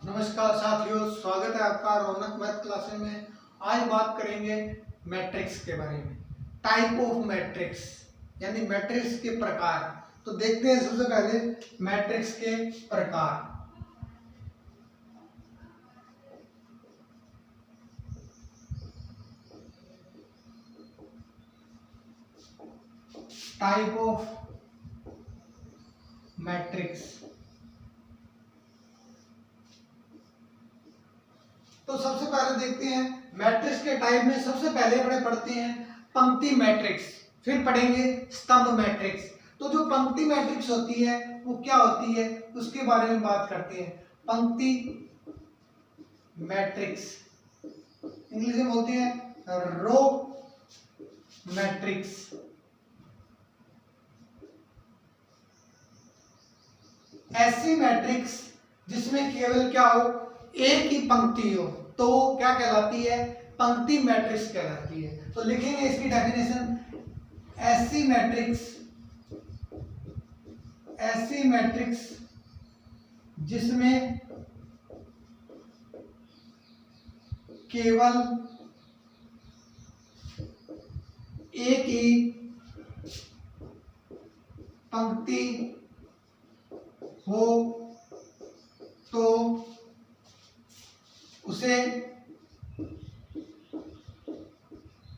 नमस्कार साथियों, स्वागत है आपका रौनक मैथ क्लासेस में। आज बात करेंगे मैट्रिक्स के बारे में। टाइप ऑफ मैट्रिक्स यानी मैट्रिक्स के प्रकार। तो देखते हैं सबसे पहले मैट्रिक्स के प्रकार। Type of matrix. तो सबसे पहले देखते हैं मैट्रिक्स के टाइप में। सबसे पहले अपने पढ़ते हैं पंक्ति मैट्रिक्स, फिर पढ़ेंगे स्तंभ मैट्रिक्स। तो जो पंक्ति मैट्रिक्स होती है वो क्या होती है उसके बारे में बात करते हैं। पंक्ति मैट्रिक्स इंग्लिश में बोलते हैं रो मैट्रिक्स। ऐसी मैट्रिक्स जिसमें केवल क्या हो, एक ही पंक्ति हो, तो वो क्या कहलाती है, पंक्ति मैट्रिक्स कहलाती है। तो लिखेंगे इसकी डेफिनेशन। ऐसी मैट्रिक्स जिसमें केवल एक ही पंक्ति हो तो उसे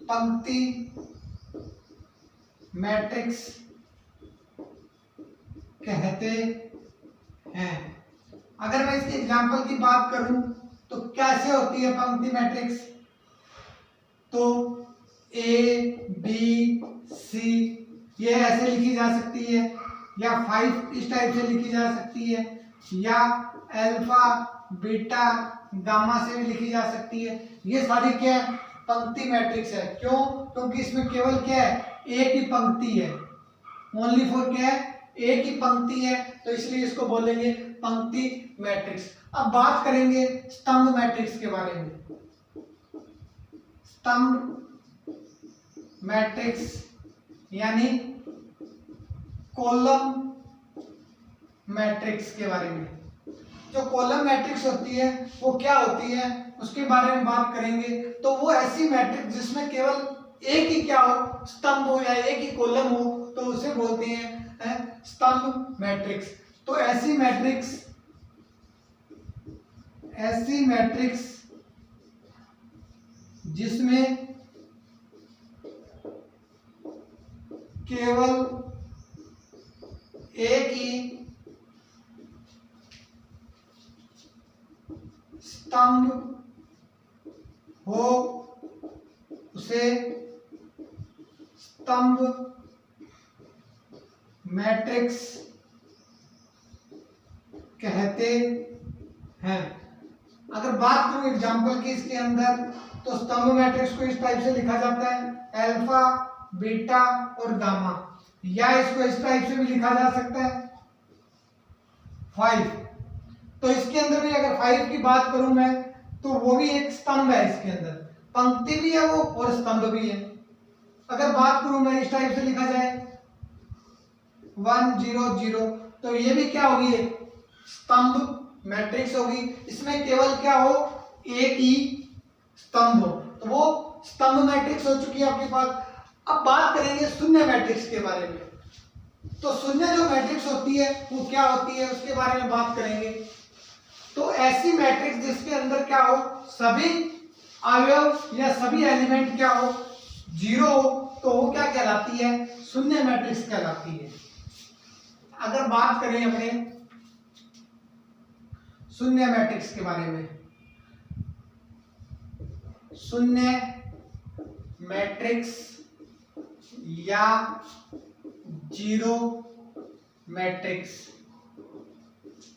पंक्ति मैट्रिक्स कहते हैं। अगर मैं इसके एग्जांपल की बात करूं तो कैसे होती है पंक्ति मैट्रिक्स, तो ए बी सी ये ऐसे लिखी जा सकती है, या 5 इस टाइप से लिखी जा सकती है, या अल्फा बीटा गामा से भी लिखी जा सकती है। ये सारी क्या है, पंक्ति मैट्रिक्स है। क्यों? क्योंकि इसमें केवल क्या है, एक ही पंक्ति है। ओनली फॉर क्या है, एक ही पंक्ति है, तो इसलिए इसको बोलेंगे पंक्ति मैट्रिक्स। अब बात करेंगे स्तंभ मैट्रिक्स के बारे में। स्तंभ मैट्रिक्स यानी कॉलम मैट्रिक्स के बारे में। जो कॉलम मैट्रिक्स होती है वो क्या होती है उसके बारे में बात करेंगे। तो वो ऐसी मैट्रिक्स जिसमें केवल एक ही क्या हो, स्तंभ हो या एक ही कॉलम हो, तो उसे बोलते हैं स्तंभ मैट्रिक्स। तो ऐसी मैट्रिक्स जिसमें केवल एक ही स्तंभ हो उसे स्तंभ मैट्रिक्स कहते हैं। अगर बात करूं एग्जांपल की इसके अंदर, तो स्तंभ मैट्रिक्स को इस टाइप से लिखा जाता है, अल्फा बीटा और गामा, या इसको इस टाइप से भी लिखा जा सकता है 5। तो इसके अंदर भी अगर 5 की बात करूं मैं, तो वो भी एक स्तंभ है। इसके अंदर पंक्ति भी है वो और स्तंभ भी है। अगर बात करूं मैं इस टाइप से लिखा जाए 1 0 0, तो ये भी क्या होगी, एक स्तंभ मैट्रिक्स होगी। इसमें केवल क्या हो, एक ही स्तंभ हो, तो वो स्तंभ मैट्रिक्स हो चुकी है आपके पास। अब बात करेंगे शून्य मैट्रिक्स के बारे में। तो शून्य जो मैट्रिक्स होती है वो क्या होती है उसके बारे में बात करेंगे। तो ऐसी मैट्रिक्स जिसके अंदर क्या हो, सभी अवयव या सभी एलिमेंट क्या हो, 0 हो, तो वो क्या कहलाती है, शून्य मैट्रिक्स कहलाती है। अगर बात करें अपने शून्य मैट्रिक्स के बारे में, शून्य मैट्रिक्स या 0 मैट्रिक्स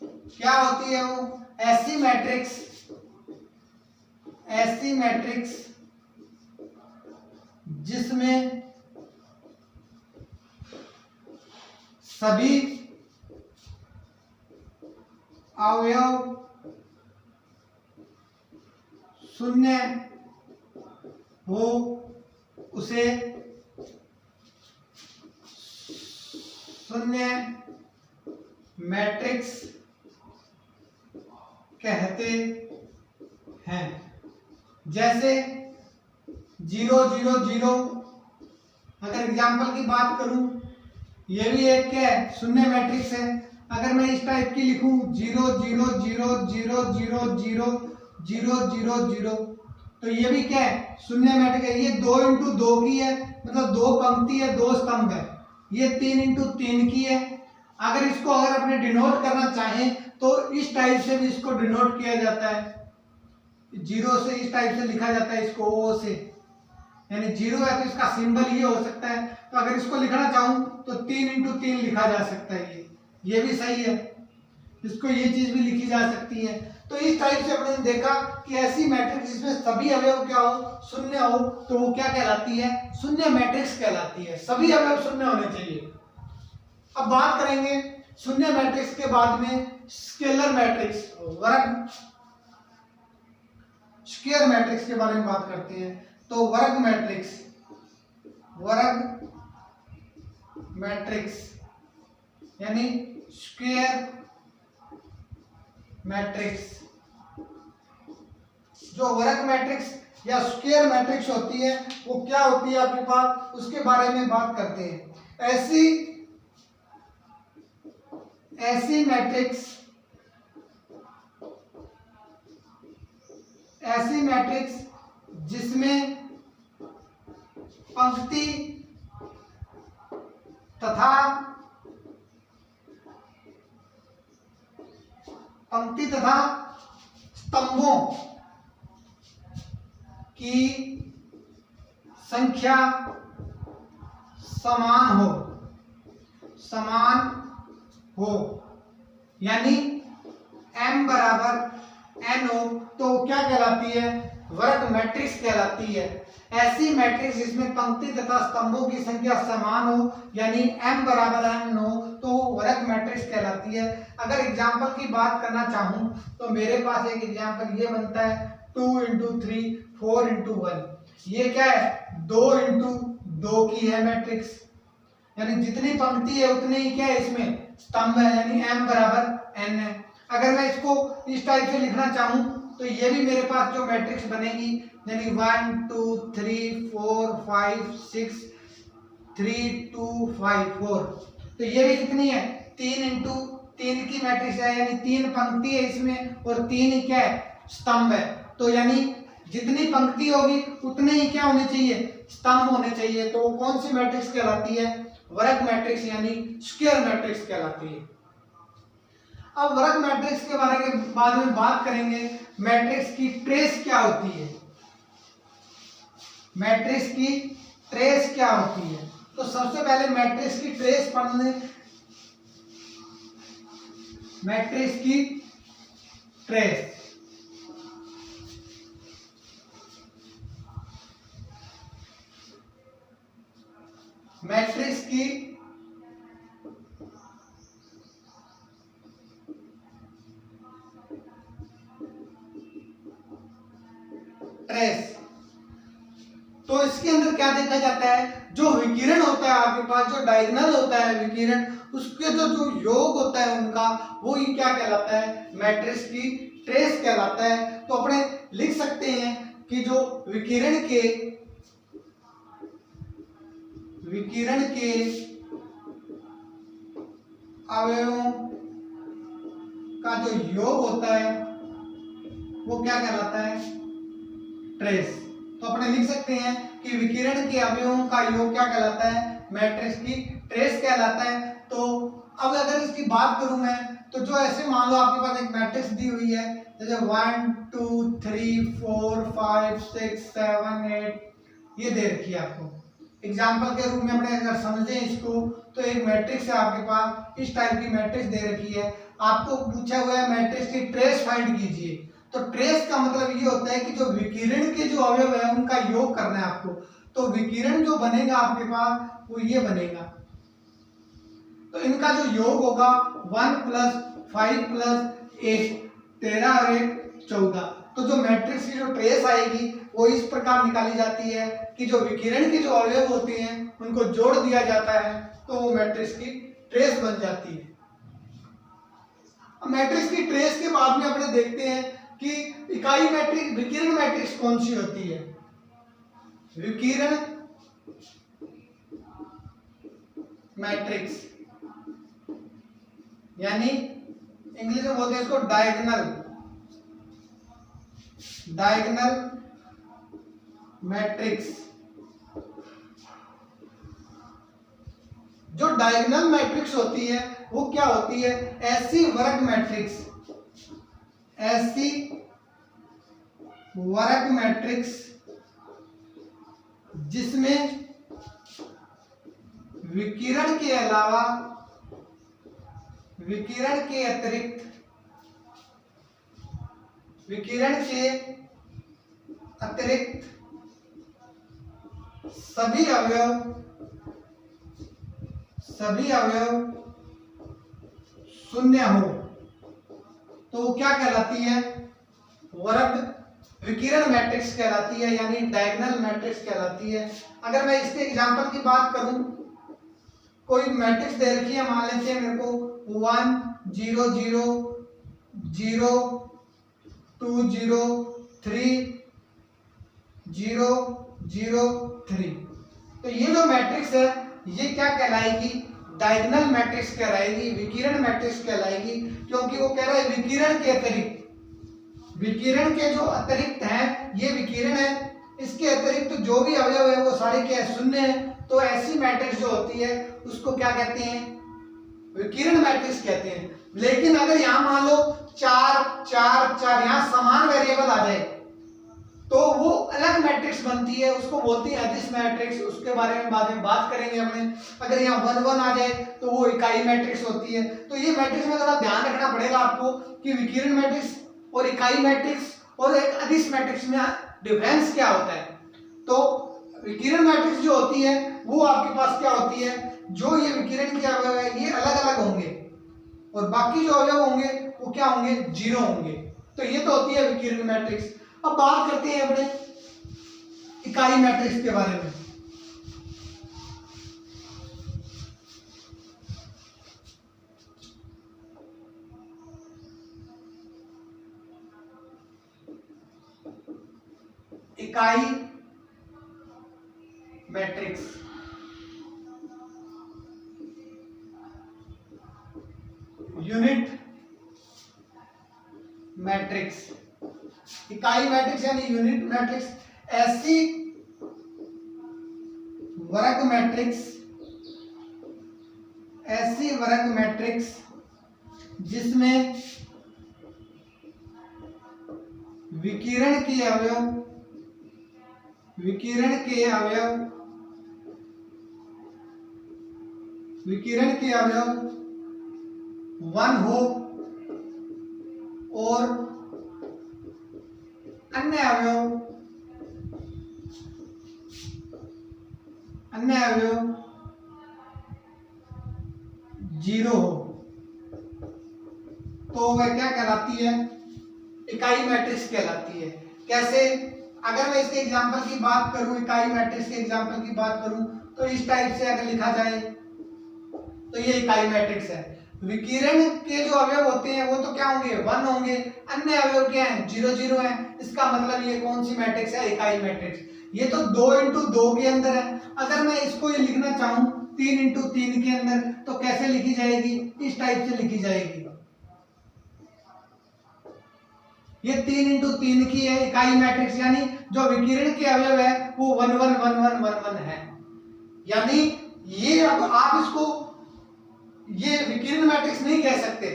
क्या होती है, वो ऐसी मैट्रिक्स जिसमें सभी अवयव शून्य हो उसे शून्य मैट्रिक्स कहते हैं। जैसे 0 0 0, अगर एग्जाम्पल की बात करूं, ये भी एक क्या है, शून्य मैट्रिक्स है। अगर मैं इस टाइप की लिखूं 0 0 0 0 0 0 0 0 0, तो ये भी क्या है, शून्य मैट्रिक्स है। ये 2 इंटू 2 की है, मतलब 2 पंक्ति है, 2 स्तंभ है। ये 3 इंटू 3 की है। अगर इसको अगर अपने डिनोट करना चाहें तो इस टाइप से भी इसको डिनोट किया जाता है। 0 से इस टाइप से लिखा जाता है इसको, O से, यानी 0 है तो इसका सिंबल ये हो सकता है। तो अगर इसको लिखना चाहूं तो 3 इंटू 3 लिखा जा सकता है। ये भी सही है, इसको ये चीज भी लिखी जा सकती है। तो इस टाइप से अपने देखा कि ऐसी मैट्रिक्स जिसमें सभी अवयव क्या हो, शून्य हो, तो वो क्या कहलाती है, शून्य मैट्रिक्स कहलाती है। सभी अवयव शून्य होने चाहिए। अब बात करेंगे शून्य मैट्रिक्स के बाद में स्केलर मैट्रिक्स, वर्ग स्क्वायर मैट्रिक्स के बारे में बात करते हैं। तो वर्ग मैट्रिक्स यानी स्क्वायर मैट्रिक्स, जो वर्ग मैट्रिक्स या स्क्वायर मैट्रिक्स होती है वो क्या होती है आपके पास, उसके बारे में बात करते हैं। ऐसी मैट्रिक्स जिसमें पंक्ति तथा स्तंभों की संख्या समान हो, यानी m बराबर n हो, तो क्या कहलाती है, वर्ग मैट्रिक्स कहलाती है। ऐसी मैट्रिक्स जिसमें पंक्ति तथा स्तंभों की संख्या समान हो, यानी m बराबर n हो, तो वर्ग मैट्रिक्स कहलाती है। अगर एग्जाम्पल की बात करना चाहूं तो मेरे पास एक एग्जाम्पल ये बनता है 2 इंटू 3 4 इंटू 1। ये क्या है, 2 इंटू 2 की है मैट्रिक्स, यानी जितनी पंक्ति है उतने ही क्या है इसमें स्तंभ है, यानी m बराबर n है। अगर मैं इसको इस टाइप से लिखना चाहूं तो ये भी मेरे पास जो मैट्रिक्स बनेगी, यानी 1 2 3 4 5 6 3 2 5 4, तो ये भी कितनी है, 3 इंटू 3 की मैट्रिक्स है, यानी 3 पंक्ति है इसमें और 3 क्या है, स्तंभ है। तो यानी जितनी पंक्ति होगी उतने ही क्या होने चाहिए, स्तंभ होने चाहिए। तो कौन सी मैट्रिक्स कहलाती है, वर्ग मैट्रिक्स यानी स्क्वायर मैट्रिक्स कहलाती है। अब वर्ग मैट्रिक्स के बारे में बाद में बात करेंगे। मैट्रिक्स की ट्रेस क्या होती है, मैट्रिक्स की ट्रेस क्या होती है। तो सबसे पहले मैट्रिक्स की ट्रेस पढ़ने, मैट्रिक्स की ट्रेस, मैट्रिक्स की ट्रेस, तो इसके अंदर क्या देखा जाता है, जो विकिरण होता है आपके पास, जो डायगोनल होता है विकिरण, उसके जो योग होता है उनका, वो ही क्या कहलाता है, मैट्रिक्स की ट्रेस कहलाता है। तो अपने लिख सकते हैं कि जो विकिरण के अवयवों का जो योग होता है वो क्या कहलाता है, ट्रेस। तो अपने लिख सकते हैं कि विकिरण के अवयवों का योग क्या कहलाता है, मैट्रिक्स की ट्रेस कहलाता है। तो अब अगर इसकी बात करूं मैं, तो जो ऐसे मान लो आपके पास एक मैट्रिक्स दी हुई है, जैसे 1 2 3 4 5 6 7 8, ये दे रखी है आपको। एग्जाम्पल के रूप में अपने अगर समझें इसको, तो एक मैट्रिक्स है आपके पास, इस टाइप की मैट्रिक्स दे रखी है, आपको पूछा हुआ है मैट्रिक्स की ट्रेस फाइंड कीजिए। तो ट्रेस का मतलब ये होता है कि जो विकिरण के जो अवयव है उनका योग करना है आपको। तो विकिरण जो बनेगा आपके पास वो ये बनेगा, तो इनका जो योग होगा 1 + 5 + 8 13 और 1 14। तो जो मैट्रिक्स की जो ट्रेस आएगी वो इस प्रकार निकाली जाती है कि जो विकिरण के जो अवयव होते हैं उनको जोड़ दिया जाता है, तो वो मैट्रिक्स की ट्रेस बन जाती है। अब मैट्रिक्स की ट्रेस के बाद में अपने देखते हैं कि इकाई मैट्रिक्स विकिरण मैट्रिक्स कौन सी होती है। विकिरण मैट्रिक्स यानी इंग्लिश में बोलते हैं इसको डायगोनल मैट्रिक्स। जो डायगोनल मैट्रिक्स होती है वो क्या होती है? ऐसी वर्ग मैट्रिक्स जिसमें विकिरण के अलावा विकिरण के अतिरिक्त सभी अवयव शून्य हो तो वो क्या कहलाती है? वर्ग विकिरण मैट्रिक्स कहलाती है, यानी डायगोनल मैट्रिक्स कहलाती है। अगर मैं इसके एग्जांपल की बात करूं, कोई मैट्रिक्स दे रखी है, मान लेते हैं मेरे को 1 0 0 0 2 0 3 0 0 3, तो ये जो मैट्रिक्स है ये क्या कहलाएगी? डायगोनल मैट्रिक्स कहलाएगी, विकिरण मैट्रिक्स कहलाएगी, क्योंकि वो कह रहा है विकिरण के अतिरिक्त, विकिरण के जो अतिरिक्त हैं ये विकिरण है, इसके अतिरिक्त जो भी अवयव है वो सारे क्या है? शून्य है। तो ऐसी मैट्रिक्स जो होती है उसको क्या कहते हैं? विकिरण मैट्रिक्स कहते हैं। लेकिन अगर यहाँ मान लो 4 4 4 यहाँ समान वेरिएबल आ जाए तो वो अलग मैट्रिक्स बनती है, उसको बोलती है अदिश मैट्रिक्स, उसके बारे में बाद में बात करेंगे हमने। अगर यहाँ 1 1 आ जाए तो वो इकाई मैट्रिक्स होती है। तो ये मैट्रिक्स में थोड़ा ध्यान रखना पड़ेगा आपको कि विकिरण मैट्रिक्स और इकाई मैट्रिक्स और एक अदिश मैट्रिक्स में डिफरेंस क्या होता है। तो विकिरण मैट्रिक्स जो होती है वो आपके पास क्या होती है? जो ये विकिरण के अवयव है ये अलग अलग होंगे और बाकी जो अवयव होंगे वो क्या होंगे? 0 होंगे। तो ये तो होती है विकिरण मैट्रिक्स। अब बात करते हैं अपने इकाई मैट्रिक्स के बारे में। इकाई मैट्रिक्स यूनिट मैट्रिक्स, इकाई मैट्रिक्स यानी यूनिट मैट्रिक्स ऐसी वर्ग मैट्रिक्स जिसमें विकिरण के अवयव 1 हो और अन्य अवयव 0 हो तो वह क्या कहलाती है? इकाई मैट्रिक्स कहलाती है। कैसे? अगर मैं इसके एग्जांपल की बात करूं, इकाई मैट्रिक्स के एग्जांपल की बात करूं तो इस टाइप से अगर लिखा जाए तो ये इकाई मैट्रिक्स है। विकिरण के जो अवयव होते हैं वो तो क्या होंगे? 1 होंगे, अन्य अवयव क्या हैं? 0 0 हैं। इसका मतलब ये कौन सी मैट्रिक्स है? इकाई मैट्रिक्स। ये तो 2 इंटू 2 के अंदर है। अगर मैं इसको ये लिखना चाहूं 3 इंटू 3 के अंदर तो कैसे लिखी जाएगी? इस टाइप से लिखी जाएगी। ये 3 इंटू 3 की है इकाई मैट्रिक्स, यानी जो विकिरण के अवयव है वो 1 1 1 1 1 1 है। यानी ये अब आप इसको ये विकिरण मैट्रिक्स नहीं कह सकते।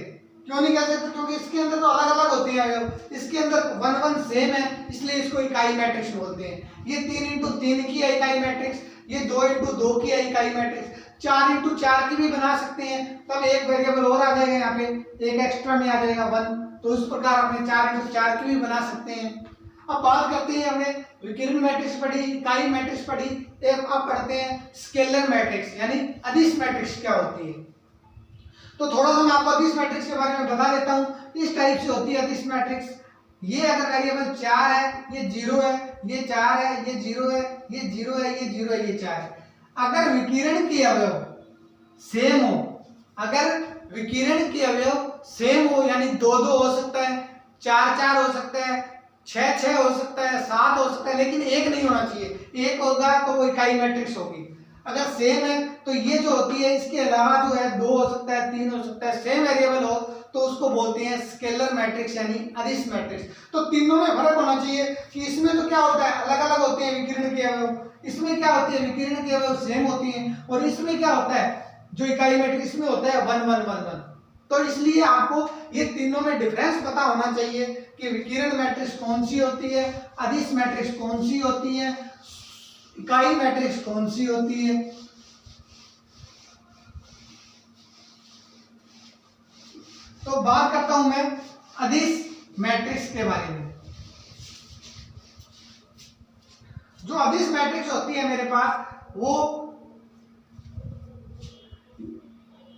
क्यों नहीं कह सकते? क्योंकि इसके अंदर तो अलग अलग होते हैं अवयव, इसके अंदर 1 1 सेम है, इसलिए इसको इकाई मैट्रिक्स बोलते हैं। ये 3 इंटू 3 की है इकाई मैट्रिक्स, ये 2 इंटू 2 की है इकाई मैट्रिक्स, 4 इंटू 4 की भी बना सकते हैं। तब एक वेरिएबल और आ जाएगा, यहाँ पे एक एक्स्ट्रा में आ जाएगा 1, तो इस प्रकार अपने 4 इंटू 4 की भी बना सकते हैं। अब बात करते हैं, हमने विकिरण मैट्रिक्स पढ़ी, इकाई मैट्रिक्स पढ़ी, एक अब पढ़ते हैं स्केलर मैट्रिक्स यानी अदिश मैट्रिक्स क्या होती है। तो थोड़ा सा मैं आपको अदिश मैट्रिक्स के बारे में बता देता हूं। इस टाइप से होती है अदिश मैट्रिक्स। ये अगर वेरिएबल 4 है, ये 0 है, ये 4 है, ये 0 है, ये 0 है, ये 0 है, ये 4 है। अगर विकिरण के अवयव सेम हो, अगर विकिरण के अवयव सेम हो, यानी 2-2 हो सकता है, 4-4 हो सकता है, 6-6 हो सकता है, 7 हो सकता है, लेकिन एक नहीं होना चाहिए। एक होगा तो वो इकाई मैट्रिक्स होगी। अगर सेम है तो ये जो होती है, इसके अलावा जो है 2 हो सकता है, 3 हो सकता है, सेम वेरिएबल हो तो उसको बोलते हैं स्केलर मैट्रिक्स यानी अदिश मैट्रिक्स। तो तीनों में फर्क होना चाहिए कि इसमें तो क्या होता है, अलग अलग होते हैं विकिरण के अवयव, इसमें क्या होती है विकिरण के अवयव सेम होती हैं, और इसमें क्या होता है जो इकाई मैट्रिक्स में होता है 1 1 1 1। तो इसलिए आपको ये तीनों में डिफरेंस पता होना चाहिए कि विकिरण मैट्रिक्स कौन सी होती है, अदिश मैट्रिक्स कौन सी होती है, इकाई मैट्रिक्स कौन सी होती है। तो बात करता हूं मैं अदिश मैट्रिक्स के बारे में। जो अदिश मैट्रिक्स होती है मेरे पास, वो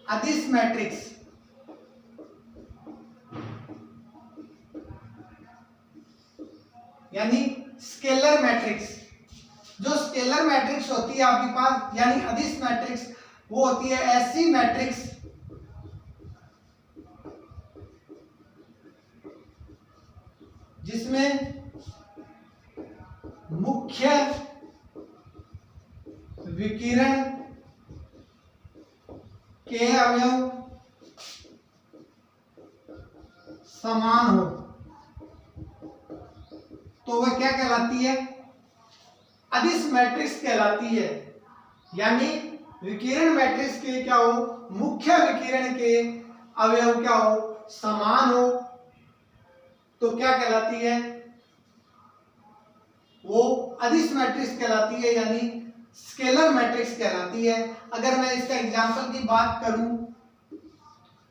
अदिश मैट्रिक्स यानी स्केलर मैट्रिक्स, जो स्केलर मैट्रिक्स होती है आपके पास यानी अदिश मैट्रिक्स, वो होती है ऐसी मैट्रिक्स जिसमें मुख्य विकिरण के अवयव समान हो, तो वह क्या कहलाती है, अदिश मैट्रिक्स कहलाती है। यानी विकिरण मैट्रिक्स के क्या हो, मुख्य विकिरण के अवयव क्या हो, समान हो, तो क्या कहलाती है, वो अदिश मैट्रिक्स कहलाती है यानी स्केलर मैट्रिक्स कहलाती है। अगर मैं इसका एग्जांपल की बात करूं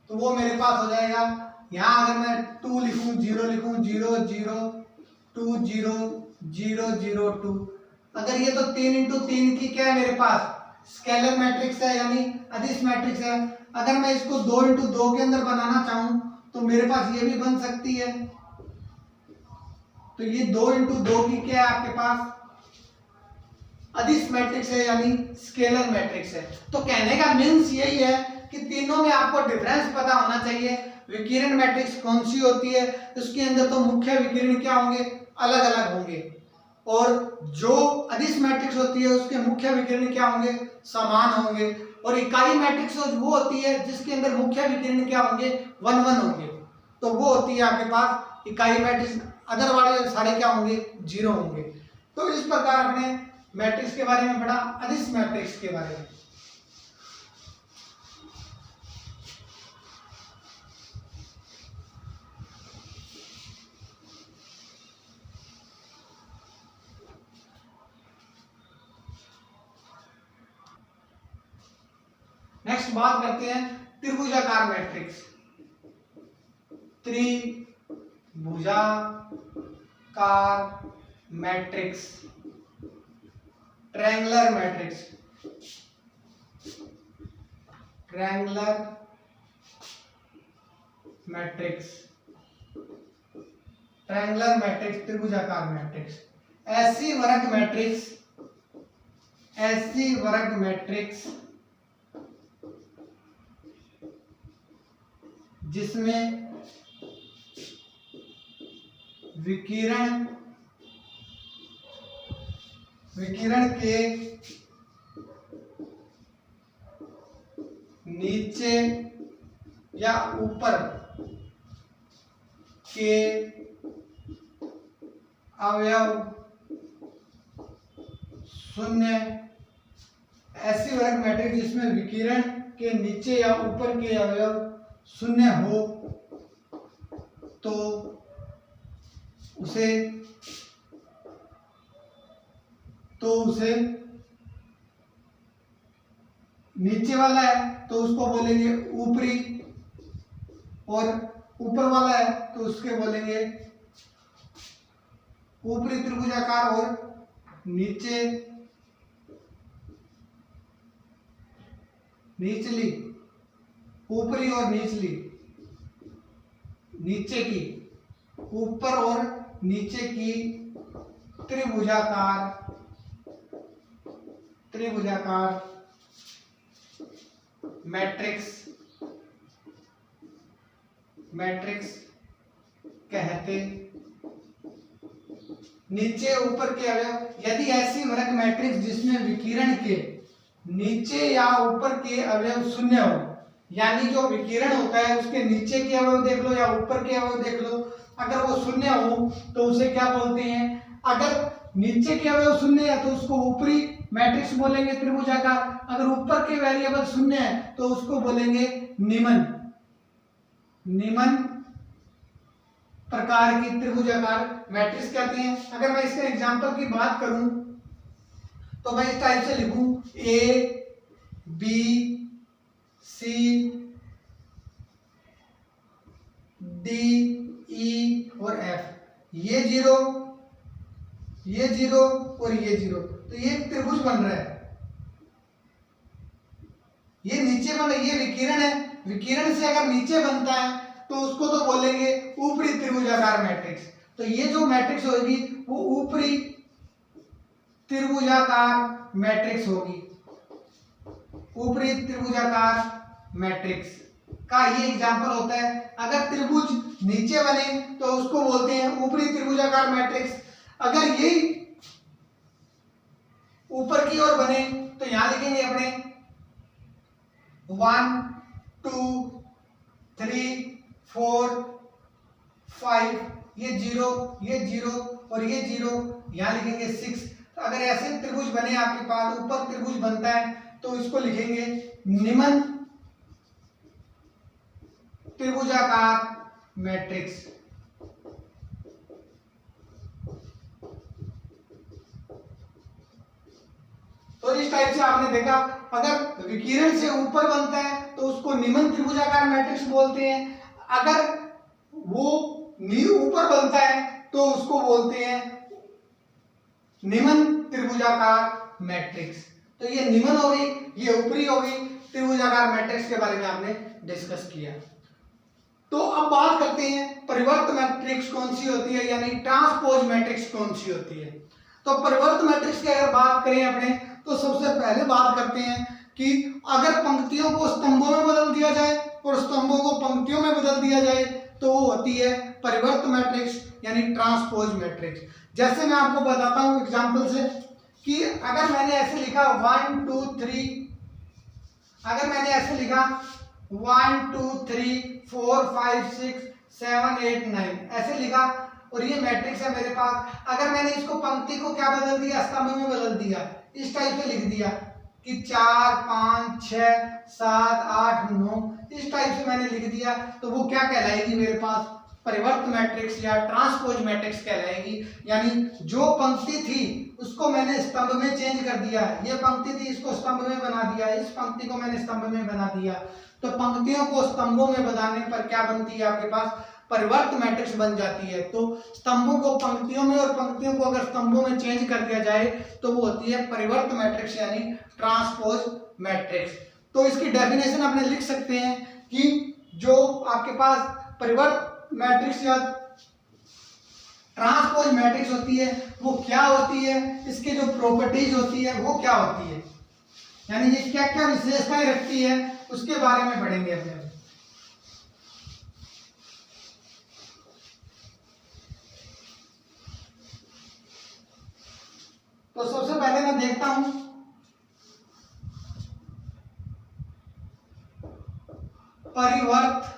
तो वो मेरे पास हो जाएगा, यहां अगर मैं 2 लिखूं, 0 लिखूं, 0 0 2 0 0 0 2, अगर ये तो 3 इंटू 3 की क्या है मेरे पास स्केलर मैट्रिक्स है यानी अदिश मैट्रिक्स है। अगर मैं इसको 2 इंटू 2 के अंदर बनाना चाहूं तो मेरे पास ये भी बन सकती है। तो ये 2 इंटू 2 की क्या है आपके पास अदिश मैट्रिक्स है यानी स्केलर मैट्रिक्स है। तो कहने का मीन्स यही है कि तीनों में आपको डिफरेंस पता होना चाहिए। विकिरण मैट्रिक्स कौन सी होती है, उसके अंदर तो मुख्य विकिरण क्या होंगे, अलग अलग होंगे, और जो अदिश मैट्रिक्स होती है उसके मुख्य विकिरण क्या होंगे, समान होंगे, और इकाई मैट्रिक्स वो होती है जिसके अंदर मुख्य विकिरण क्या होंगे, 1 1 होंगे, तो वो होती है आपके पास इकाई मैट्रिक्स। अदर वाले सारे क्या होंगे, 0 होंगे। तो इस प्रकार अपने मैट्रिक्स के बारे में पढ़ा, अदिश मैट्रिक्स के बारे में। नेक्स्ट बात करते हैं त्रिभुजाकार मैट्रिक्स। त्रिभुजाकार matrix, triangular matrix, triangular matrix, triangular matrix, त्रिभुजाकार मैट्रिक्स, ऐसी वर्ग मैट्रिक्स, ऐसी वर्ग मैट्रिक्स जिसमें विकिरण के नीचे या ऊपर के अवयव शून्य, ऐसी वर्ग मैट्रिक्स जिसमें विकिरण के नीचे या ऊपर के अवयव शून्य हो तो उसे नीचे वाला है तो उसको बोलेंगे ऊपरी, और ऊपर वाला है तो उसके बोलेंगे ऊपरी त्रिभुजाकार, और निचली, ऊपरी और निचली, नीचे की, ऊपर और नीचे की त्रिभुजाकार मैट्रिक्स मैट्रिक्स कहते। नीचे ऊपर के अवयव, यदि ऐसी वृहत मैट्रिक्स जिसमें विकिरण के नीचे या ऊपर के अवयव शून्य हो, यानी जो विकिरण होता है उसके नीचे के अवयव देख लो या ऊपर के अवयव देख लो, अगर वो शून्य हो तो उसे क्या बोलते हैं? अगर नीचे के अवयव शून्य है तो उसको ऊपरी मैट्रिक्स बोलेंगे त्रिभुजाकार, अगर ऊपर के वेरिएबल शून्य है तो उसको बोलेंगे निमन। निमन प्रकार की त्रिभुजाकार मैट्रिक्स कहते हैं। अगर मैं इसके एग्जांपल की बात करूं तो मैं इस टाइप से लिखूं A B C D E और एफ, ये जीरो और ये जीरो, तो ये त्रिभुज बन रहा है। ये नीचे बन रहा है, ये विकिरण है, विकिरण से अगर नीचे बनता है तो उसको तो बोलेंगे ऊपरी त्रिभुजाकार मैट्रिक्स। तो ये जो मैट्रिक्स होगी वो ऊपरी त्रिभुजाकार मैट्रिक्स होगी। ऊपरी त्रिभुजाकार मैट्रिक्स का ये एग्जांपल होता है। अगर त्रिभुज नीचे बने तो उसको बोलते हैं ऊपरी त्रिभुजाकार मैट्रिक्स। अगर यही ऊपर की ओर बने तो यहां लिखेंगे अपने 1 2 3 4 5, ये जीरो और ये जीरो, यहां लिखेंगे 6। तो अगर ऐसे त्रिभुज बने आपके पास, ऊपर त्रिभुज बनता है तो इसको लिखेंगे निमन त्रिभुजाकार मैट्रिक्स। तो इस टाइप से आपने देखा, अगर विकिरण से ऊपर बनता है तो उसको निमन त्रिभुजाकार मैट्रिक्स बोलते हैं, अगर वो ऊपर बनता है तो उसको बोलते हैं निमन त्रिभुजाकार मैट्रिक्स। तो ये निमन हो गई, ये ऊपरी हो गई। त्रिभुजाकार मैट्रिक्स के बारे में आपने डिस्कस किया। तो अब बात करते हैं परिवर्त मैट्रिक्स कौन सी होती है, यानी ट्रांसपोज मैट्रिक्स कौन सी होती है। तो परिवर्त मैट्रिक्स की अगर बात करें अपने, तो सबसे पहले बात करते हैं कि अगर पंक्तियों को स्तंभों में बदल दिया जाए और स्तंभों को पंक्तियों में बदल दिया जाए तो वो होती है परिवर्त मैट्रिक्स यानी ट्रांसपोज मैट्रिक्स। जैसे मैं आपको बताता हूं एग्जांपल से कि अगर मैंने ऐसे लिखा 1 2 3, अगर मैंने ऐसे लिखा 1 2 3 4 5 6 7 8 9 ऐसे लिखा और ये मैट्रिक्स है मेरे पास। अगर मैंने इसको पंक्ति को क्या बदल दिया, स्तंभ में बदल दिया, इस टाइप से लिख दिया कि 4 5 6 7 8 9, इस टाइप से मैंने लिख दिया, तो वो क्या कहलाएगी मेरे पास? परिवर्त मैट्रिक्स या ट्रांसपोज मैट्रिक्स कहलाएगी। यानी जो पंक्ति थी उसको मैंने स्तंभ में चेंज कर दिया, ये पंक्ति थी इसको स्तंभ में बना दिया, इस पंक्ति को मैंने स्तंभ में बना दिया। तो पंक्तियों को स्तंभों में बदलने पर क्या बनती है आपके पास? परिवर्त मैट्रिक्स बन जाती है। तो स्तंभों को पंक्तियों में और पंक्तियों को अगर स्तंभों में चेंज कर दिया जाए तो वो होती है परिवर्त मैट्रिक्स यानी ट्रांसपोज मैट्रिक्स। तो इसकी डेफिनेशन अपने लिख सकते हैं कि जो आपके पास परिवर्त मैट्रिक्स या ट्रांसपोज मैट्रिक्स होती है वो क्या होती है, इसके जो प्रॉपर्टीज होती है वो क्या होती है, यानी ये क्या क्या विशेषताएं रखती है उसके बारे में पढ़ेंगे अपने। तो सबसे पहले मैं देखता हूं परिवर्त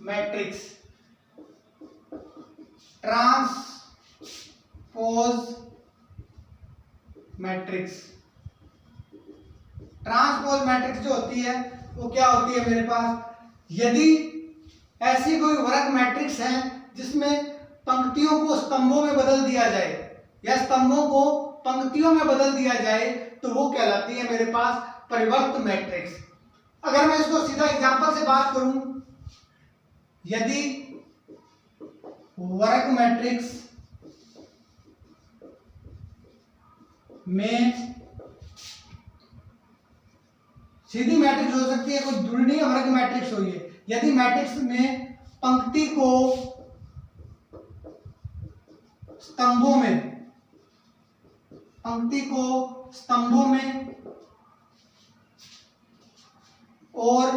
matrix, transpose matrix. Transpose matrix जो होती है वो क्या होती है मेरे पास? यदि ऐसी कोई वर्ग मैट्रिक्स है जिसमें पंक्तियों को स्तंभों में बदल दिया जाए या स्तंभों को पंक्तियों में बदल दिया जाए तो वो कहलाती है मेरे पास परिवर्त मैट्रिक्स। अगर मैं इसको सीधा एग्जांपल से बात करूं, यदि वर्ग मैट्रिक्स में सीधी मैट्रिक्स हो सकती है, कोई ध्रुवीय वर्ग मैट्रिक्स हो, यदि मैट्रिक्स में पंक्ति को स्तंभों में और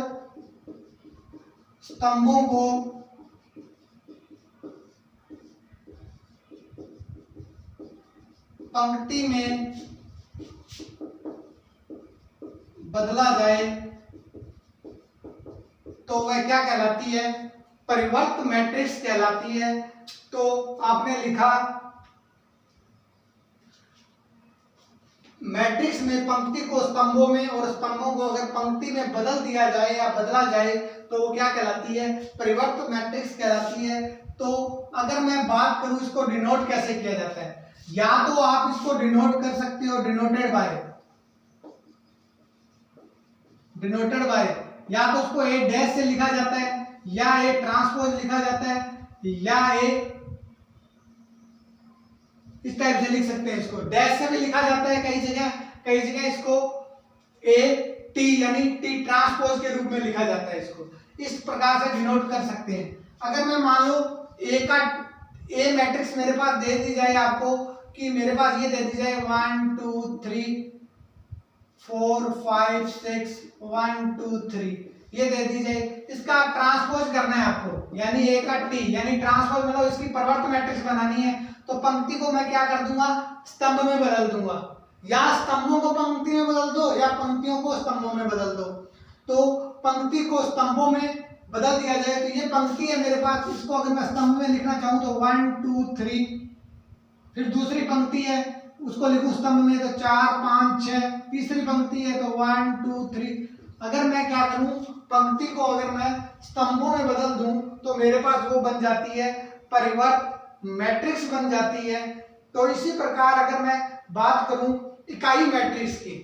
स्तंभों को पंक्ति में बदला जाए तो वह क्या कहलाती है? परिवर्त मैट्रिक्स कहलाती है। तो आपने लिखा मैट्रिक्स में पंक्ति को स्तंभों में और स्तंभों को अगर पंक्ति में बदल दिया जाए या बदला जाए तो वो क्या कहलाती है? परिवर्त मैट्रिक्स कहलाती है। तो अगर मैं बात करूं इसको डिनोट कैसे किया जाता है, या तो आप इसको डिनोट कर सकते हो डिनोटेड बाय, या तो उसको ए डैश से लिखा जाता है, या ए ट्रांसपोज लिखा जाता है, या ए इस टाइप से लिख सकते हैं। इसको डैश से भी लिखा जाता है कई जगह इसको ए टी यानी टी ट्रांसपोज के रूप में लिखा जाता है। इसको इस प्रकार से डिनोट कर सकते हैं। अगर मैं मान लो ए मैट्रिक्स मेरे पास दे दी जाए आपको कि मेरे पास ये दे दी जाए 1 2 3 4 5 6 1 2 3 ये दे दी जाए, इसका ट्रांसपोज करना है आपको, यानी ए का टी यानी ट्रांसपोज मतलब इसकी परिवर्त मैट्रिक्स बनानी है। तो पंक्ति को मैं क्या कर दूंगा? स्तंभ में बदल दूंगा। या स्तंभों को पंक्ति में बदल दो या पंक्तियों को स्तंभों में बदल दो। तो पंक्ति को स्तंभों में बदल दिया जाए तो ये पंक्ति है मेरे पास, इसको अगर मैं स्तंभ में लिखना चाहूं तो 1 2 3, फिर दूसरी पंक्ति है उसको लिखूं स्तंभ में तो 4 5 6, तीसरी पंक्ति है तो 1 2 3। अगर मैं क्या करूं, पंक्ति को अगर मैं स्तंभों में बदल दूं तो मेरे पास वो बन जाती है परिवर्त मैट्रिक्स बन जाती है। तो इसी प्रकार अगर मैं बात करूं इकाई मैट्रिक्स की,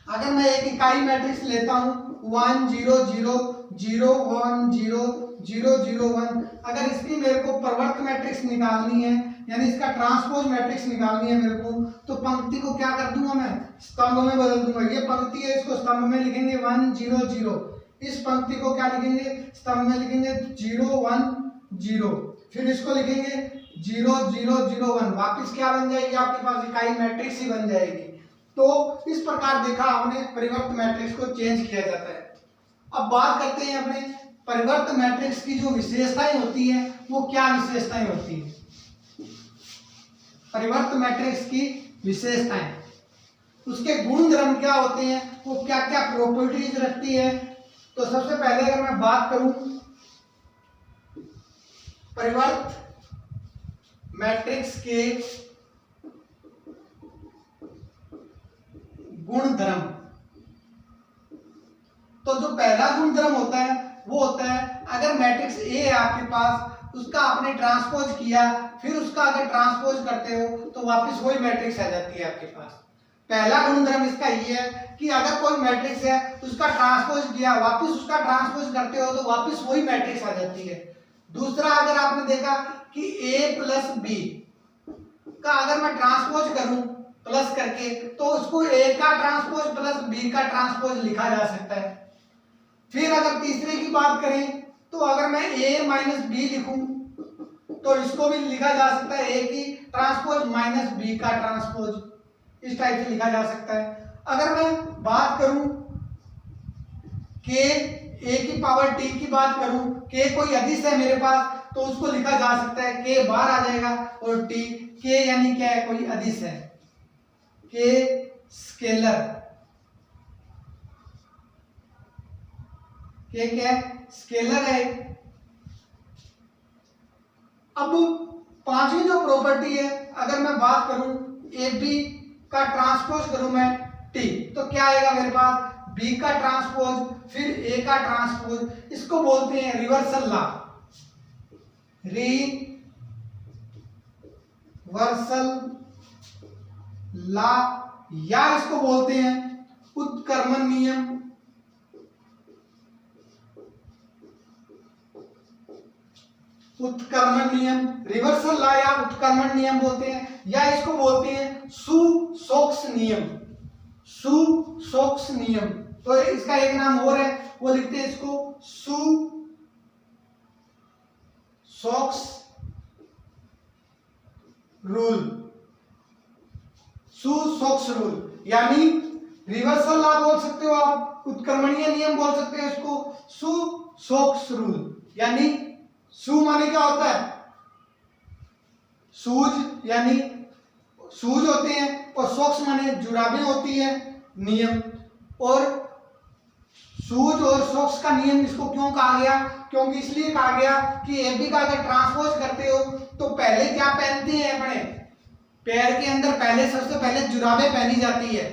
अगर मैं एक इकाई मैट्रिक्स लेता हूं 1 0 0 0 1 0 0 0 1, अगर इसकी मेरे को परिवर्त मैट्रिक्स निकालनी है यानी इसका ट्रांसपोज मैट्रिक्स निकालनी है मेरे को, तो पंक्ति को क्या कर दूंगा? मैं स्तंभ में बदल दूंगा। ये पंक्ति है इसको स्तंभ में लिखेंगे 1 0 0, इस पंक्ति को क्या लिखेंगे? स्तंभ में लिखेंगे 0 1 0, फिर इसको लिखेंगे 0 0 0 1, वापिस क्या बन जाएगी आपके पास? इकाई मैट्रिक्स ही बन जाएगी। तो इस प्रकार देखा आपने परिवर्त मैट्रिक्स को चेंज किया जाता है। अब बात करते हैं अपने परिवर्त मैट्रिक्स की जो विशेषताएं होती हैं वो क्या विशेषताएं होती हैं। परिवर्त मैट्रिक्स की विशेषताएं, उसके गुण धर्म क्या होते हैं, वो क्या क्या प्रॉपर्टीज रखती है। तो सबसे पहले अगर मैं बात करूं परिवर्त मैट्रिक्स के गुण धर्म, तो जो पहला गुण धर्म होता है वो होता है अगर मैट्रिक्स ए है आपके पास, उसका आपने ट्रांसपोज किया, फिर उसका अगर ट्रांसपोज करते हो तो वापस वही मैट्रिक्स आ जाती है आपके पास। पहला गुणधर्म इसका ये है कि अगर कोई मैट्रिक्स है उसका ट्रांसपोज किया, वापस उसका ट्रांसपोज करते हो तो वापस वही मैट्रिक्स आ जाती है। दूसरा, अगर आपने देखा कि a प्लस बी का अगर मैं ट्रांसपोज करूं प्लस करके तो उसको a का ट्रांसपोज प्लस b का ट्रांसपोज लिखा जा सकता है। फिर अगर तीसरे की बात करें तो अगर मैं a माइनस बी लिखूं तो इसको भी लिखा जा सकता है a की ट्रांसपोज माइनस b का ट्रांसपोज, इस टाइप से लिखा जा सकता है। अगर मैं बात करूं k a की पावर t की बात करूं, k कोई अदिश है मेरे पास तो उसको लिखा जा सकता है k बाहर आ जाएगा और t, k यानी क्या है? कोई अदिश है, k स्केलर, k क्या है? स्केलर है। अब पांचवी जो प्रॉपर्टी है अगर मैं बात करूं ए बी का ट्रांसपोज करूं मैं t तो क्या आएगा मेरे पास? b का ट्रांसपोज फिर a का ट्रांसपोज, इसको बोलते हैं रिवर्सल लॉ, रिवर्सल लॉ, या इसको बोलते हैं उत्क्रमण नियम, उत्क्रमण नियम, रिवर्सल लॉ या उत्क्रमण नियम बोलते हैं, या इसको बोलते हैं सु-स्टोक्स नियम, सु-स्टोक्स नियम। तो इसका एक नाम और है, वो लिखते हैं इसको सु-स्टोक्स रूल, सु-स्टोक्स रूल, यानी रिवर्सल लॉ बोल सकते हो आप, उत्क्रमणीय नियम बोल सकते हो इसको, सोक्स रूल, यानी सू माने क्या होता है, शूज यानी शूज होते हैं, और सोक्स माने जुराबें होती है, नियम। और शूज और सोक्स का नियम इसको क्यों कहा गया, क्योंकि इसलिए कहा गया कि ए बी का अगर ट्रांसपोज करते हो तो पहले क्या पहनते हैं, अपने पैर के अंदर पहले सबसे पहले जुराबें पहनी जाती है,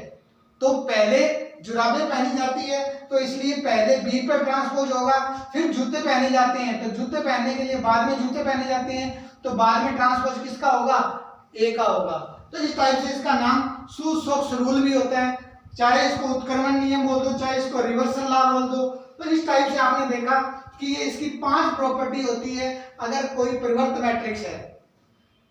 तो पहले जुराबें पहनी जाती है, तो इसलिए पहले बी पे ट्रांसपोज होगा, फिर जूते पहने जाते हैं, तो जूते पहनने के लिए बाद में जूते पहने जाते हैं, तो बाद में ट्रांसपोज किसका होगा, ए का होगा। तो इस टाइप से इसका नाम शूज सॉक्स रूल भी होता है, चाहे इसको उत्क्रमण नियम बोल दो, चाहे इसको रिवर्सल लॉ बोल दो। तो इस टाइप से आपने देखा कि ये इसकी 5 प्रॉपर्टी होती है अगर कोई परिवर्त मैट्रिक्स है।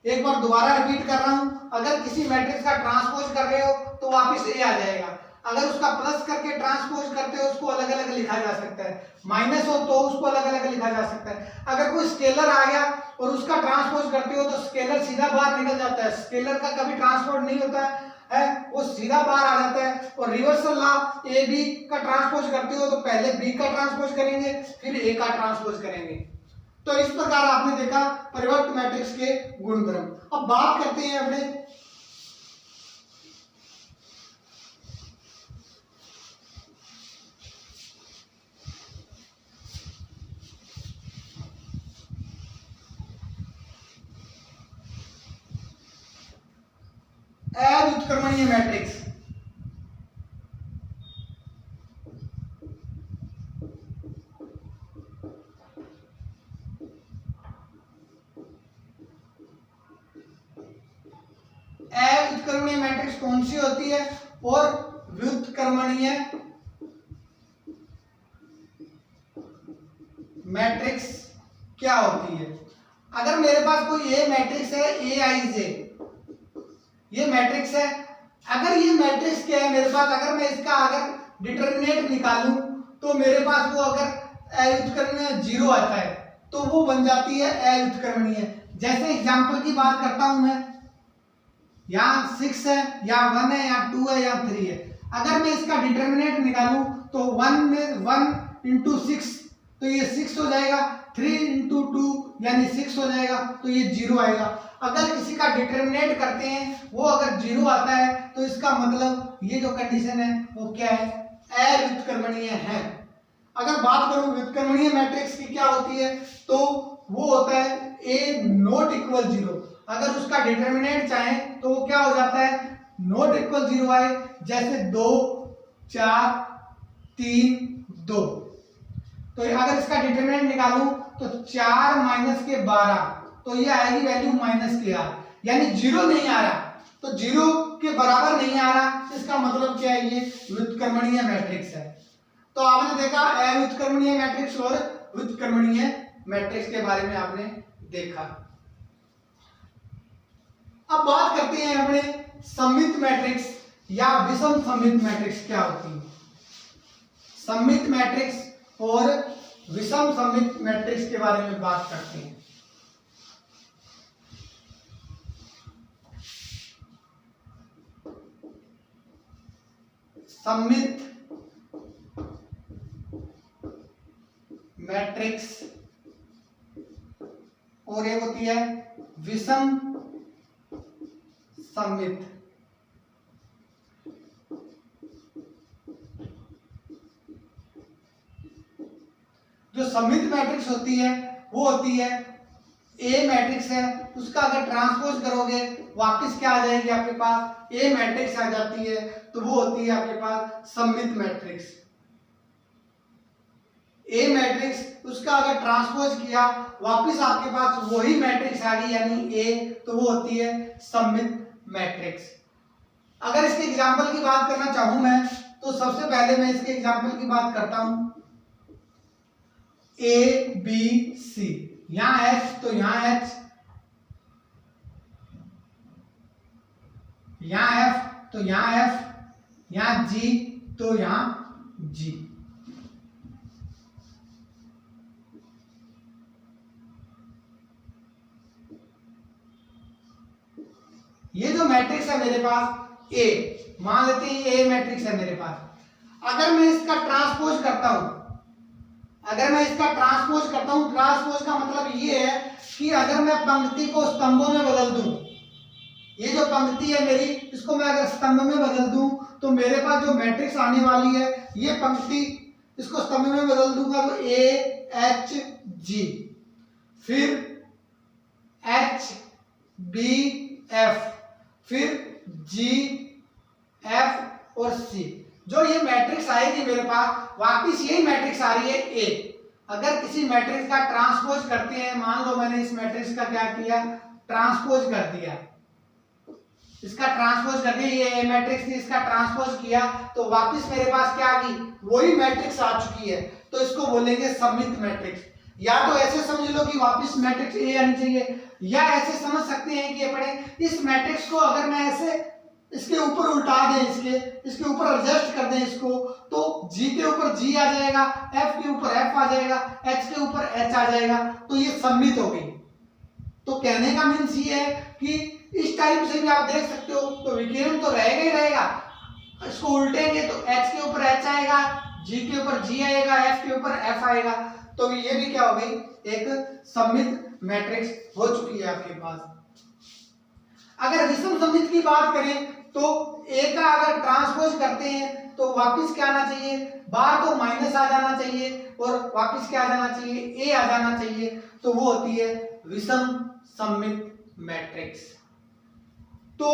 एक बार दोबारा रिपीट कर रहा हूं, अगर किसी मैट्रिक्स का ट्रांसपोज कर रहे हो तो वापस ए आ जाएगा, अगर उसका प्लस करके ट्रांसपोज करते हो उसको अलग अलग लिखा जा सकता है, माइनस हो तो उसको अलग अलग लिखा जा सकता है, अगर कोई स्केलर आ गया और उसका ट्रांसपोज करते हो तो स्केलर सीधा बाहर निकल जाता है, स्केलर का कभी ट्रांसपोज नहीं होता है, वो सीधा बाहर आ जाता है। और रिवर्सल लॉ, ए बी का ट्रांसपोज करते हो तो पहले बी का ट्रांसपोज करेंगे फिर ए का ट्रांसपोज करेंगे। तो इस प्रकार आपने देखा परिवर्त मैट्रिक्स के गुणधर्म। अब बात करते हैं अपने अव्युत्क्रमणीय मैट्रिक्स। अव्युत्क्रमणीय मैट्रिक्स कौन सी होती है और व्युत्क्रमणीय मैट्रिक्स क्या होती है। अगर मेरे पास कोई ए मैट्रिक्स है, ए आई जे, ये मैट्रिक्स है, अगर ये मैट्रिक्स क्या है मेरे पास, अगर मैं इसका अगर डिटरमिनेंट निकालूं तो मेरे पास वो अगर अव्युत्क्रमणीय 0 आता है तो वो बन जाती है अव्युत्क्रमणीय। जैसे एग्जांपल की बात करता हूं मैं, यहाँ 6 है या 1 है या 2 है या 3 है, अगर मैं इसका डिटरमिनेंट निकालूं तो 1 में 1 इंटू 6 तो ये 6 हो जाएगा, 3 इंटू 2 यानी 6 हो जाएगा, तो ये 0 आएगा। अगर किसी का डिटरमिनेंट करते हैं वो अगर 0 आता है तो इसका मतलब ये जो कंडीशन है वो क्या है, अव्युत्क्रमणीय है। अगर बात करूं व्युत्क्रमणीय मैट्रिक्स की क्या होती है तो वो होता है ए नॉट इक्वल 0, अगर उसका डिटरमिनेंट चाहे तो वो क्या हो जाता है, नॉट इक्वल 0 आए, जैसे 2 4 3 2, तो अगर इसका डिटरमिनेंट निकालूं तो 4 माइनस के 12 तो ये आएगी वैल्यू माइनस के आर, यानी 0 नहीं आ रहा, तो 0 के बराबर नहीं आ रहा, इसका मतलब क्या है, ये व्युत्क्रमणीय मैट्रिक्स है। तो आपने देखा अव्युत्क्रमणीय मैट्रिक्स और व्युत्क्रमणीय मैट्रिक्स के बारे में आपने देखा। अब बात करते हैं अपने सममित मैट्रिक्स या विषम सममित मैट्रिक्स क्या होती है। सममित मैट्रिक्स और विषम सममित मैट्रिक्स के बारे में बात करते हैं। सममित मैट्रिक्स और एक होती है विषम सममित। जो सममित मैट्रिक्स होती है वो होती है ए मैट्रिक्स है, उसका अगर ट्रांसपोज करोगे वापस क्या आ जाएगी आपके पास, ए मैट्रिक्स आ जाती है, तो वो होती है आपके पास सममित मैट्रिक्स। ए मैट्रिक्स उसका अगर ट्रांसपोज किया वापस आपके पास वही मैट्रिक्स आ गई यानी ए, तो वो होती है सममित मैट्रिक्स। अगर इसके एग्जांपल की बात करना चाहूं मैं तो सबसे पहले मैं इसके एग्जांपल की बात करता हूं, ए बी सी, यहां एच तो यहां एच, यहां एफ तो यहां एफ, यहां जी तो यहां जी। ये जो मैट्रिक्स है मेरे पास ए, मान लेते हैं ए मैट्रिक्स है मेरे पास, अगर मैं इसका ट्रांसपोज करता हूं, अगर मैं इसका ट्रांसपोज करता हूं, ट्रांसपोज का मतलब ये है कि अगर मैं पंक्ति को स्तंभों में बदल दूं, ये जो पंक्ति है मेरी, इसको मैं अगर स्तंभ में बदल दूं तो मेरे पास जो मैट्रिक्स आने वाली है, ये पंक्ति इसको स्तंभ में बदल दूंगा तो ए एच जी, फिर एच बी एफ, फिर जी एफ और सी। जो ये मैट्रिक्स आएगी मेरे पास, वापिस यही मैट्रिक्स आ रही है ए। अगर किसी मैट्रिक्स का ट्रांसपोज करते हैं, मान लो मैंने इस मैट्रिक्स का क्या किया, ट्रांसपोज कर दिया, इसका ट्रांसपोज कर दिया, ये ए मैट्रिक्स थी, इसका ट्रांसपोज किया तो वापिस मेरे पास क्या आ गई, वही मैट्रिक्स आ चुकी है, तो इसको बोलेंगे सममित मैट्रिक्स। या तो ऐसे समझ लो कि वापिस मैट्रिक्स ए आनी चाहिए, या ऐसे समझ सकते हैं कि अपने इस मैट्रिक्स को अगर मैं ऐसे इसके ऊपर उल्टा दें, इसके ऊपर एडजस्ट कर दें इसको, तो G के ऊपर G आ जाएगा, F के ऊपर F आ जाएगा, H के ऊपर H आ जाएगा, तो ये सममित हो गई। तो कहने का मीन्स ये है कि इस टाइप से भी आप देख सकते हो, तो विकिरण तो रहेगा ही रहेगा, इसको उल्टेंगे तो H के ऊपर H आएगा, G के ऊपर G आएगा, F के ऊपर F आएगा, तो ये भी क्या हो गई, एक सममित मैट्रिक्स हो चुकी है आपके पास। अगर विषम सममित की बात करें तो ए का अगर ट्रांसपोज करते हैं तो वापिस क्या आना चाहिए, बाहर तो माइनस आ जाना चाहिए और वापिस क्या आ जाना चाहिए, ए आ जाना चाहिए, तो वो होती है विषम सममित मैट्रिक्स। तो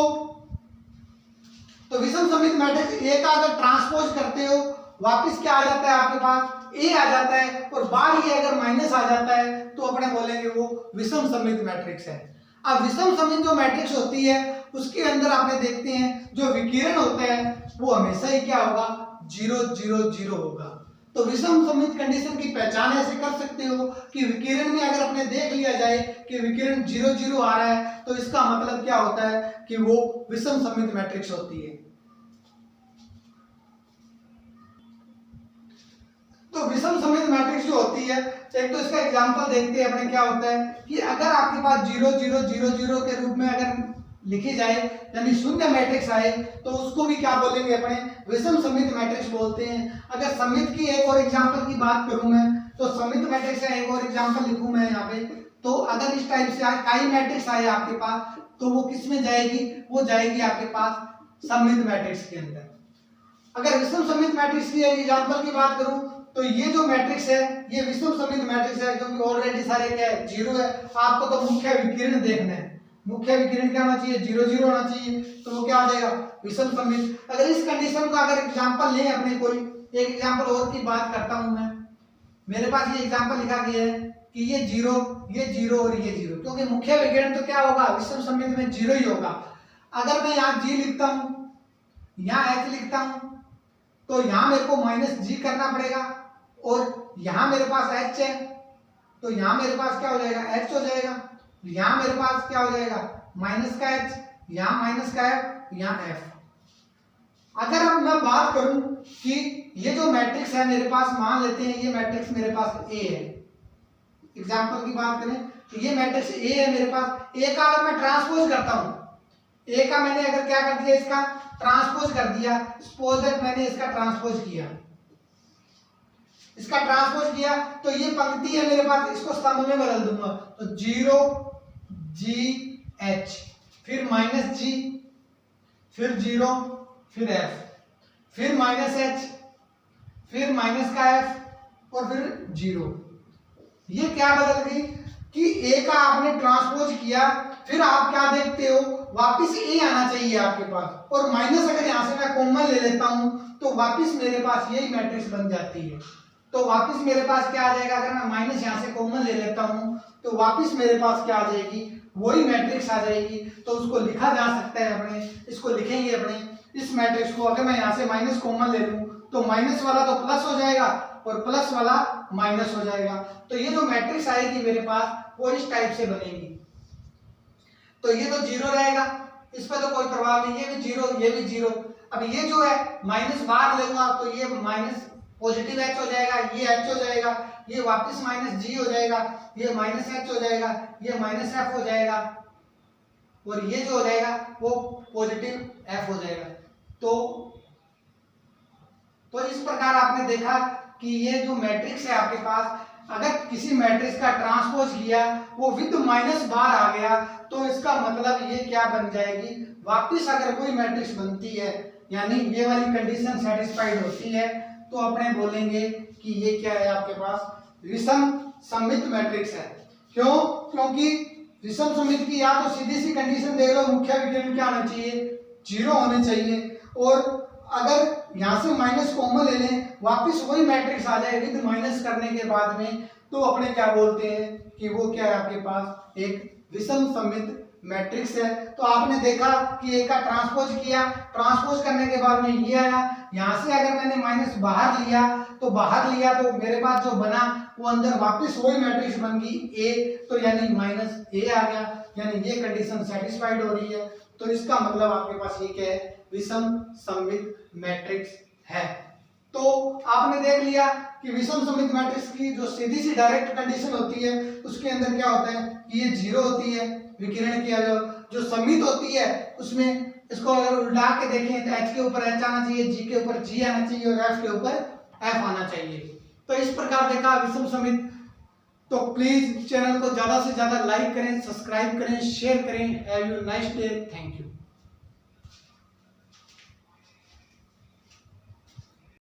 विषम सममित मैट्रिक्स ए का अगर ट्रांसपोज करते हो, वापिस क्या आ जाता है आपके पास, ए आ जाता है, और बाहर ये अगर माइनस आ जाता है तो अपने बोलेंगे वो विषम सममित मैट्रिक्स है। अब विषम सममित जो मैट्रिक्स होती है उसके अंदर आपने देखते हैं जो विकिरण होता है वो हमेशा ही क्या होगा, 0 0 0 होगा। तो विषम सममित कंडीशन की पहचान ऐसे कर सकते हो कि विकिरण में अगर अपने देख लिया जाए कि विकिरण 0 0 आ रहा है, तो इसका मतलब क्या होता है कि वो विषम सममित मैट्रिक्स होती है। तो विषम सममित मैट्रिक्स जो होती है, एक तो इसका एग्जांपल देखते हैं अपने, क्या होता है कि अगर आपके पास 0 0 0 0 के रूप में अगर लिखी जाए, यानी शून्य मैट्रिक्स आए, तो उसको भी क्या बोलेंगे अपने, विषम सममित मैट्रिक्स बोलते हैं। अगर सममित की एक और एग्जांपल की बात करूं मैं, तो सममित मैट्रिक्स का एक और एग्जांपल लिखूं मैं यहाँ पे, तो अगर इस टाइप से काई मैट्रिक्स आए आपके पास, तो वो किस में जाएगी, वो जाएगी आपके पास सममित मैट्रिक्स के अंदर। अगर विषम सममित मैट्रिक्स की एग्जांपल की बात करूं तो ये जो मैट्रिक्स है ये विषम सममित मैट्रिक्स है, क्योंकि ऑलरेडी सारे क्या है, 0 है। आपको तो मुख्य विकिरण देखना है, मुख्य विकिरण क्या होना चाहिए, 0 0 होना चाहिए, तो वो क्या हो जाएगा, विषम सममित। अगर इस कंडीशन का अगर एग्जांपल लें अपने, कोई एक एग्जांपल और की बात करता हूं मैं, मेरे पास ये एग्जांपल लिखा गया है कि ये 0 और ये 0, क्योंकि मुख्य विकिरण तो क्या होगा, विषम सममित में 0 ही होगा। अगर मैं यहाँ G लिखता हूं, यहाँ H लिखता हूं, तो यहाँ मेरे को -G करना पड़ेगा, और यहाँ मेरे पास H है, तो यहाँ मेरे पास क्या हो जाएगा, H हो जाएगा। यहाँ मेरे पास क्या हो जाएगा, माइनस का H, यहाँ माइनस का F, यहाँ F। अगर अब मैं बात करूं कि ये जो मैट्रिक्स है मेरे पास, मान लेते हैं ये मैट्रिक्स मेरे पास A है, एग्जांपल की बात करें तो ये मैट्रिक्स A है मेरे पास। A का अगर मैं ट्रांसपोज करता हूं, A का मैंने अगर क्या कर दिया, इसका ट्रांसपोज कर दिया, सपोज दैट मैंने इसका ट्रांसपोज किया, इसका ट्रांसपोज किया, तो ये पंक्ति है मेरे पास, इसको स्तंभ में बदल दूंगा, तो 0 G H, फिर -G, फिर 0, फिर F, फिर -H, फिर माइनस का F, और फिर 0। ये क्या बदल गई कि A का आपने ट्रांसपोज किया, फिर आप क्या देखते हो, वापिस A आना चाहिए आपके पास, और माइनस अगर यहां से मैं कॉमन ले लेता हूं तो वापिस मेरे पास यही मैट्रिक्स बन जाती है। तो वापिस मेरे पास क्या आ जाएगा, अगर मैं माइनस यहाँ से कॉमन ले लेता हूँ तो वापिस मेरे पास क्या आ जाएगी, वही मैट्रिक्स आ जाएगी। तो उसको लिखा जा सकता है अपने, इसको लिखेंगे अपने इस मैट्रिक्स को, अगर मैं यहाँ से माइनस कॉमन ले लूँ तो माइनस वाला तो प्लस हो जाएगा और प्लस वाला माइनस हो जाएगा। तो ये जो मैट्रिक्स आएगी मेरे पास वो इस टाइप से बनेगी। तो ये तो 0 रहेगा, इस पर तो कोई प्रभाव नहीं, ये भी 0, ये भी 0। अब ये जो है माइनस बाहर लेगा तो ये माइनस पॉजिटिव H हो जाएगा, ये H हो जाएगा, ये वापस -G हो जाएगा, ये -H हो जाएगा, ये -F हो जाएगा, और ये जो हो जाएगा वो पॉजिटिव F हो जाएगा। तो इस प्रकार आपने देखा कि ये जो मैट्रिक्स है आपके पास, अगर किसी मैट्रिक्स का ट्रांसपोज किया वो विद माइनस बार आ गया तो इसका मतलब ये क्या बन जाएगी, वापस अगर कोई मैट्रिक्स बनती है यानी ये वाली कंडीशन सेटिस्फाइड होती है तो अपने बोलेंगे कि ये क्या है आपके पास विषम सममित मैट्रिक्स है। क्यों? क्योंकि विषम सममित की या तो सीधी सी कंडीशन दे लो, मुख्य विकर्ण क्या होना चाहिए, 0 होने चाहिए, और अगर यहाँ से माइनस कॉमन ले लें वापस वही मैट्रिक्स आ जाए विद माइनस करने के बाद में तो अपने क्या बोलते हैं कि वो क्या है आपके पास एक विषम सममित मैट्रिक्स है। तो आपने देखा कि एक का ट्रांसपोज किया, ट्रांसपोज करने के बाद में ये आया, यहाँ से अगर मैंने माइनस बाहर लिया तो मेरे पास जो बना वो अंदर वापस वही मैट्रिक्स बन गई ए, तो यानी माइनस ए आ गया, यानी ये कंडीशन सेटिस्फाइड हो रही है। तो इसका मतलब आपके पास ये क्या है, विषम सममित मैट्रिक्स है। तो आपने देख लिया कि विषम सममित मैट्रिक्स की जो सीधी सी डायरेक्ट कंडीशन होती है उसके अंदर क्या होता है कि ये 0 होती है, विकिरण किया जो सममित होती है उसमें इसको अगर उल्टा के देखें तो h के ऊपर h आना चाहिए, g के ऊपर g आना चाहिए और f के ऊपर f आना चाहिए। तो इस प्रकार देखा विषम सममित। तो प्लीज चैनल को ज्यादा से ज्यादा लाइक करें, सब्सक्राइब करें, शेयर करें। Have a nice day, thank you.